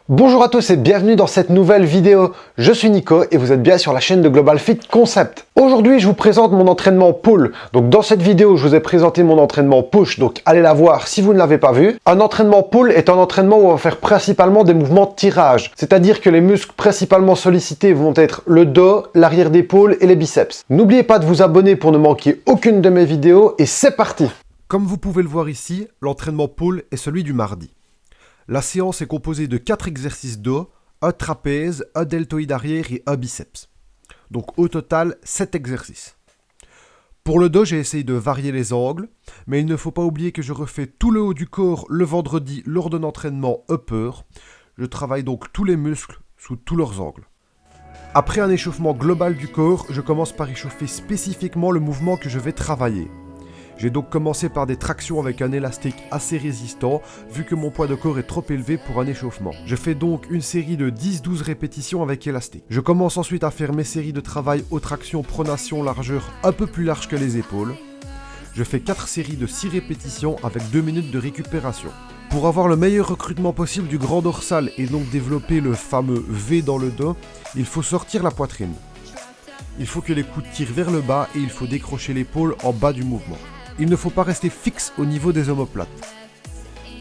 Bonjour à tous et bienvenue dans cette nouvelle vidéo. Je suis Nico et vous êtes bien sur la chaîne de Global Fit Concept. Aujourd'hui, je vous présente mon entraînement pull. Donc dans cette vidéo, je vous ai présenté mon entraînement push, donc allez la voir si vous ne l'avez pas vu. Un entraînement pull est un entraînement où on va faire principalement des mouvements de tirage. C'est-à-dire que les muscles principalement sollicités vont être le dos, l'arrière d'épaule et les biceps. N'oubliez pas de vous abonner pour ne manquer aucune de mes vidéos et c'est parti. Comme vous pouvez le voir ici, l'entraînement pull est celui du mardi. La séance est composée de 4 exercices dos, un trapèze, un deltoïde arrière et un biceps. Donc au total, 7 exercices. Pour le dos, j'ai essayé de varier les angles, mais il ne faut pas oublier que je refais tout le haut du corps le vendredi lors d'un entraînement upper. Je travaille donc tous les muscles sous tous leurs angles. Après un échauffement global du corps, je commence par échauffer spécifiquement le mouvement que je vais travailler. J'ai donc commencé par des tractions avec un élastique assez résistant, vu que mon poids de corps est trop élevé pour un échauffement. Je fais donc une série de 10-12 répétitions avec élastique. Je commence ensuite à faire mes séries de travail aux tractions pronation largeur un peu plus large que les épaules. Je fais 4 séries de 6 répétitions avec 2 minutes de récupération. Pour avoir le meilleur recrutement possible du grand dorsal et donc développer le fameux V dans le dos, il faut sortir la poitrine. Il faut que les coudes tirent vers le bas et il faut décrocher l'épaule en bas du mouvement. Il ne faut pas rester fixe au niveau des omoplates.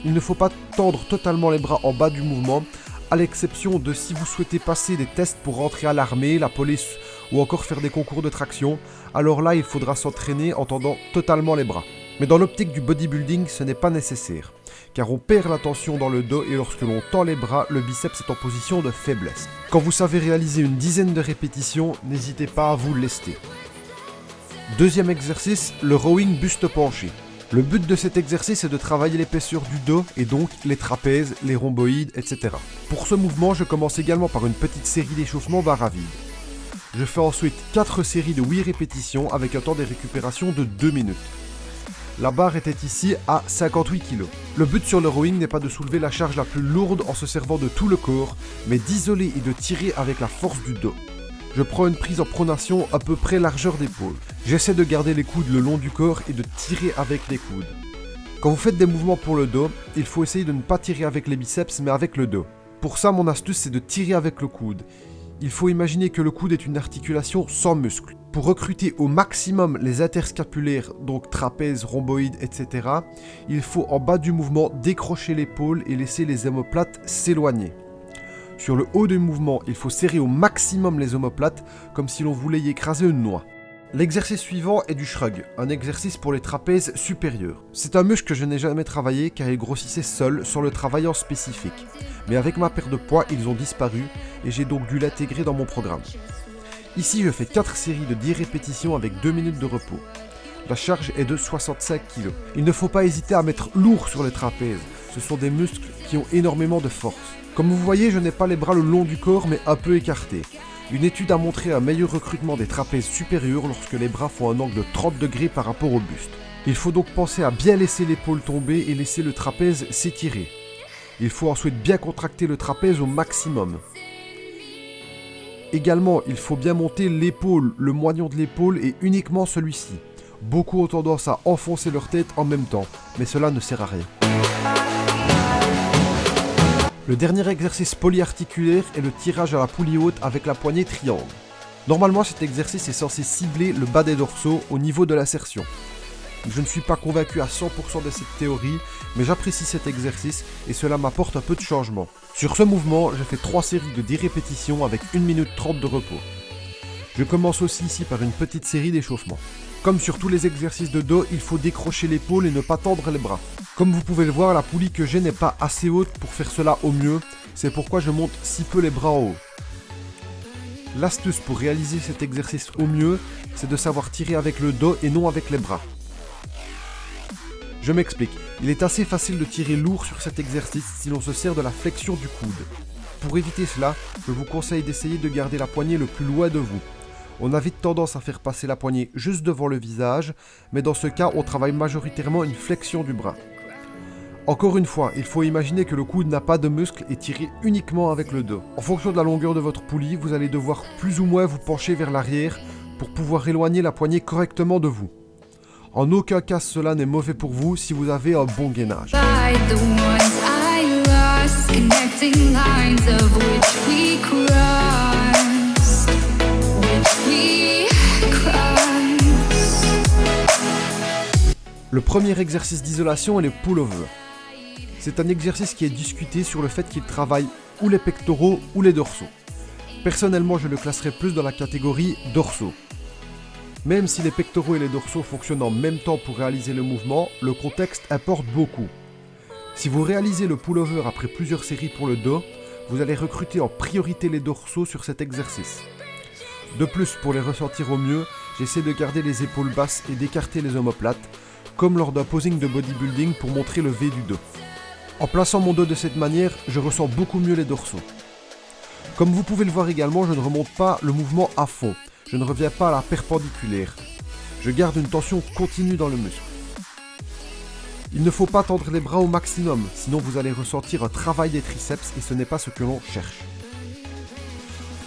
Il ne faut pas tendre totalement les bras en bas du mouvement, à l'exception de si vous souhaitez passer des tests pour rentrer à l'armée, la police ou encore faire des concours de traction, alors là il faudra s'entraîner en tendant totalement les bras. Mais dans l'optique du bodybuilding, ce n'est pas nécessaire, car on perd la tension dans le dos et lorsque l'on tend les bras, le biceps est en position de faiblesse. Quand vous savez réaliser une dizaine de répétitions, n'hésitez pas à vous lester. Deuxième exercice, le rowing buste penché. Le but de cet exercice est de travailler l'épaisseur du dos et donc les trapèzes, les rhomboïdes, etc. Pour ce mouvement, je commence également par une petite série d'échauffement barre à vide. Je fais ensuite 4 séries de 8 répétitions avec un temps de récupération de 2 minutes. La barre était ici à 58 kg. Le but sur le rowing n'est pas de soulever la charge la plus lourde en se servant de tout le corps, mais d'isoler et de tirer avec la force du dos. Je prends une prise en pronation à peu près largeur d'épaule. J'essaie de garder les coudes le long du corps et de tirer avec les coudes. Quand vous faites des mouvements pour le dos, il faut essayer de ne pas tirer avec les biceps mais avec le dos. Pour ça, mon astuce c'est de tirer avec le coude. Il faut imaginer que le coude est une articulation sans muscle. Pour recruter au maximum les interscapulaires, donc trapèze, rhomboïdes, etc., il faut en bas du mouvement décrocher l'épaule et laisser les omoplates s'éloigner. Sur le haut du mouvement, il faut serrer au maximum les omoplates, comme si l'on voulait y écraser une noix. L'exercice suivant est du shrug, un exercice pour les trapèzes supérieurs. C'est un muscle que je n'ai jamais travaillé car il grossissait seul sans le travail en spécifique. Mais avec ma perte de poids, ils ont disparu et j'ai donc dû l'intégrer dans mon programme. Ici, je fais 4 séries de 10 répétitions avec 2 minutes de repos. La charge est de 65 kg. Il ne faut pas hésiter à mettre lourd sur les trapèzes. Ce sont des muscles qui ont énormément de force. Comme vous voyez, je n'ai pas les bras le long du corps mais un peu écartés. Une étude a montré un meilleur recrutement des trapèzes supérieurs lorsque les bras font un angle de 30 degrés par rapport au buste. Il faut donc penser à bien laisser l'épaule tomber et laisser le trapèze s'étirer. Il faut ensuite bien contracter le trapèze au maximum. Également, il faut bien monter l'épaule, le moignon de l'épaule et uniquement celui-ci. Beaucoup ont tendance à enfoncer leur tête en même temps, mais cela ne sert à rien. Le dernier exercice polyarticulaire est le tirage à la poulie haute avec la poignée triangle. Normalement, cet exercice est censé cibler le bas des dorsaux au niveau de l'assertion. Je ne suis pas convaincu à 100% de cette théorie, mais j'apprécie cet exercice et cela m'apporte un peu de changement. Sur ce mouvement, je fais 3 séries de 10 répétitions avec 1 minute 30 de repos. Je commence aussi ici par une petite série d'échauffement. Comme sur tous les exercices de dos, il faut décrocher l'épaule et ne pas tendre les bras. Comme vous pouvez le voir, la poulie que j'ai n'est pas assez haute pour faire cela au mieux, c'est pourquoi je monte si peu les bras en haut. L'astuce pour réaliser cet exercice au mieux, c'est de savoir tirer avec le dos et non avec les bras. Je m'explique, il est assez facile de tirer lourd sur cet exercice si l'on se sert de la flexion du coude. Pour éviter cela, je vous conseille d'essayer de garder la poignée le plus loin de vous. On a vite tendance à faire passer la poignée juste devant le visage, mais dans ce cas, on travaille majoritairement une flexion du bras. Encore une fois, il faut imaginer que le coude n'a pas de muscle et tirer uniquement avec le dos. En fonction de la longueur de votre poulie, vous allez devoir plus ou moins vous pencher vers l'arrière pour pouvoir éloigner la poignée correctement de vous. En aucun cas cela n'est mauvais pour vous si vous avez un bon gainage. us, connecting lines of which we cross, Le premier exercice d'isolation est le pull-over. C'est un exercice qui est discuté sur le fait qu'il travaille ou les pectoraux ou les dorsaux. Personnellement, je le classerais plus dans la catégorie dorsaux. Même si les pectoraux et les dorsaux fonctionnent en même temps pour réaliser le mouvement, le contexte importe beaucoup. Si vous réalisez le pull-over après plusieurs séries pour le dos, vous allez recruter en priorité les dorsaux sur cet exercice. De plus, pour les ressentir au mieux, j'essaie de garder les épaules basses et d'écarter les omoplates, comme lors d'un posing de bodybuilding pour montrer le V du dos. En plaçant mon dos de cette manière, je ressens beaucoup mieux les dorsaux. Comme vous pouvez le voir également, je ne remonte pas le mouvement à fond. Je ne reviens pas à la perpendiculaire. Je garde une tension continue dans le muscle. Il ne faut pas tendre les bras au maximum, sinon vous allez ressentir un travail des triceps et ce n'est pas ce que l'on cherche.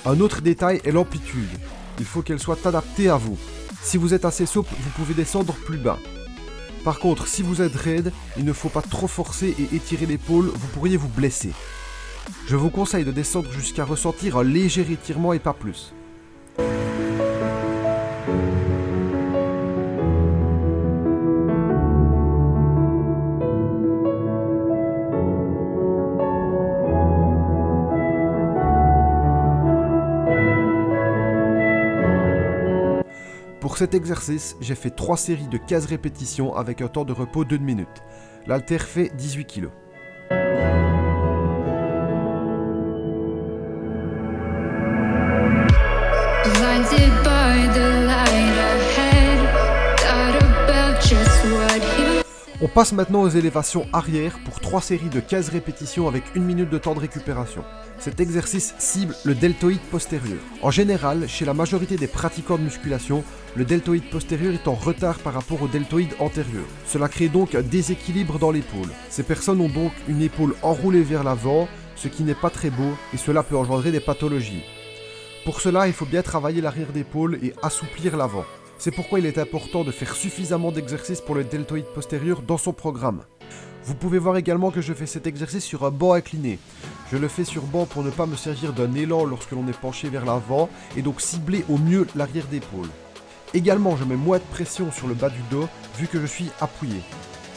Un autre détail est l'amplitude. Il faut qu'elle soit adaptée à vous. Si vous êtes assez souple, vous pouvez descendre plus bas. Par contre, si vous êtes raide, il ne faut pas trop forcer et étirer l'épaule, vous pourriez vous blesser. Je vous conseille de descendre jusqu'à ressentir un léger étirement et pas plus. Pour cet exercice, j'ai fait 3 séries de 15 répétitions avec un temps de repos d'1 minute. L'haltère fait 18 kg. On passe maintenant aux élévations arrière pour 3 séries de 15 répétitions avec 1 minute de temps de récupération. Cet exercice cible le deltoïde postérieur. En général, chez la majorité des pratiquants de musculation, le deltoïde postérieur est en retard par rapport au deltoïde antérieur. Cela crée donc un déséquilibre dans l'épaule. Ces personnes ont donc une épaule enroulée vers l'avant, ce qui n'est pas très beau et cela peut engendrer des pathologies. Pour cela, il faut bien travailler l'arrière d'épaule et assouplir l'avant. C'est pourquoi il est important de faire suffisamment d'exercices pour le deltoïde postérieur dans son programme. Vous pouvez voir également que je fais cet exercice sur un banc incliné. Je le fais sur banc pour ne pas me servir d'un élan lorsque l'on est penché vers l'avant et donc cibler au mieux l'arrière d'épaule. Également, je mets moins de pression sur le bas du dos vu que je suis appuyé.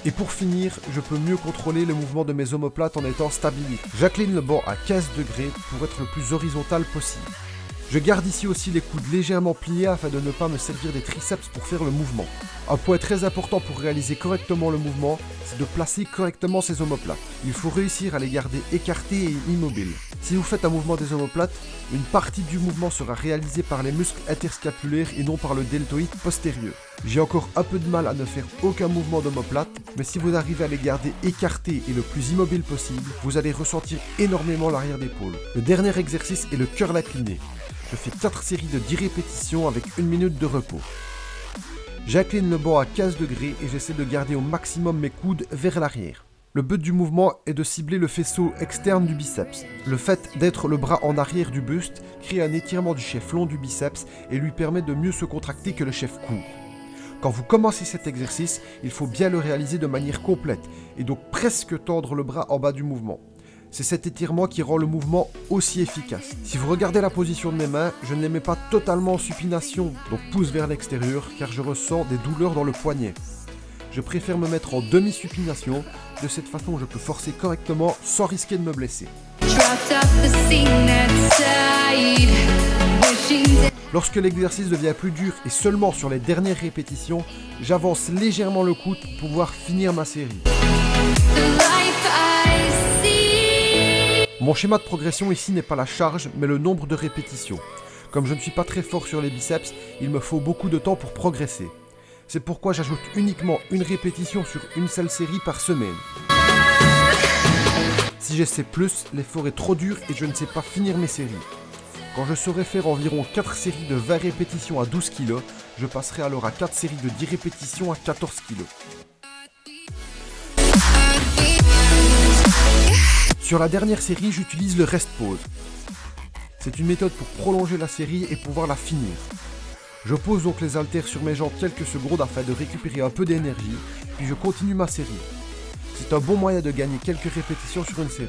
Et pour finir, je peux mieux contrôler le mouvement de mes omoplates en étant stabilisé. J'incline le banc à 15 degrés pour être le plus horizontal possible. Je garde ici aussi les coudes légèrement pliés afin de ne pas me servir des triceps pour faire le mouvement. Un point très important pour réaliser correctement le mouvement, c'est de placer correctement ses omoplates. Il faut réussir à les garder écartés et immobiles. Si vous faites un mouvement des omoplates, une partie du mouvement sera réalisée par les muscles interscapulaires et non par le deltoïde postérieur. J'ai encore un peu de mal à ne faire aucun mouvement d'omoplate, mais si vous arrivez à les garder écartés et le plus immobile possible, vous allez ressentir énormément l'arrière d'épaule. Le dernier exercice est le curl incliné. Je fais 4 séries de 10 répétitions avec 1 minute de repos. J'incline le banc à 15 degrés et j'essaie de garder au maximum mes coudes vers l'arrière. Le but du mouvement est de cibler le faisceau externe du biceps. Le fait d'être le bras en arrière du buste crée un étirement du chef long du biceps et lui permet de mieux se contracter que le chef court. Quand vous commencez cet exercice, il faut bien le réaliser de manière complète et donc presque tendre le bras en bas du mouvement. C'est cet étirement qui rend le mouvement aussi efficace. Si vous regardez la position de mes mains, je ne les mets pas totalement en supination, donc pouce vers l'extérieur, car je ressens des douleurs dans le poignet. Je préfère me mettre en demi-supination, de cette façon je peux forcer correctement sans risquer de me blesser. Lorsque l'exercice devient plus dur et seulement sur les dernières répétitions, j'avance légèrement le coude pour pouvoir finir ma série. Mon schéma de progression ici n'est pas la charge, mais le nombre de répétitions. Comme je ne suis pas très fort sur les biceps, il me faut beaucoup de temps pour progresser. C'est pourquoi j'ajoute uniquement une répétition sur une seule série par semaine. Si j'essaie plus, l'effort est trop dur et je ne sais pas finir mes séries. Quand je saurai faire environ 4 séries de 20 répétitions à 12 kg, je passerai alors à 4 séries de 10 répétitions à 14 kg. Sur la dernière série, j'utilise le rest pause. C'est une méthode pour prolonger la série et pouvoir la finir. Je pose donc les haltères sur mes jambes quelques secondes afin de récupérer un peu d'énergie, puis je continue ma série. C'est un bon moyen de gagner quelques répétitions sur une série.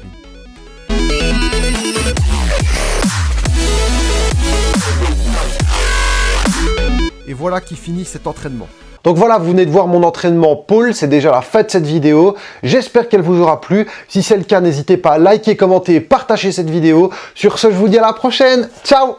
Et voilà qui finit cet entraînement. Donc voilà, vous venez de voir mon entraînement pole, c'est déjà la fin de cette vidéo. J'espère qu'elle vous aura plu. Si c'est le cas, n'hésitez pas à liker, commenter et partager cette vidéo. Sur ce, je vous dis à la prochaine. Ciao!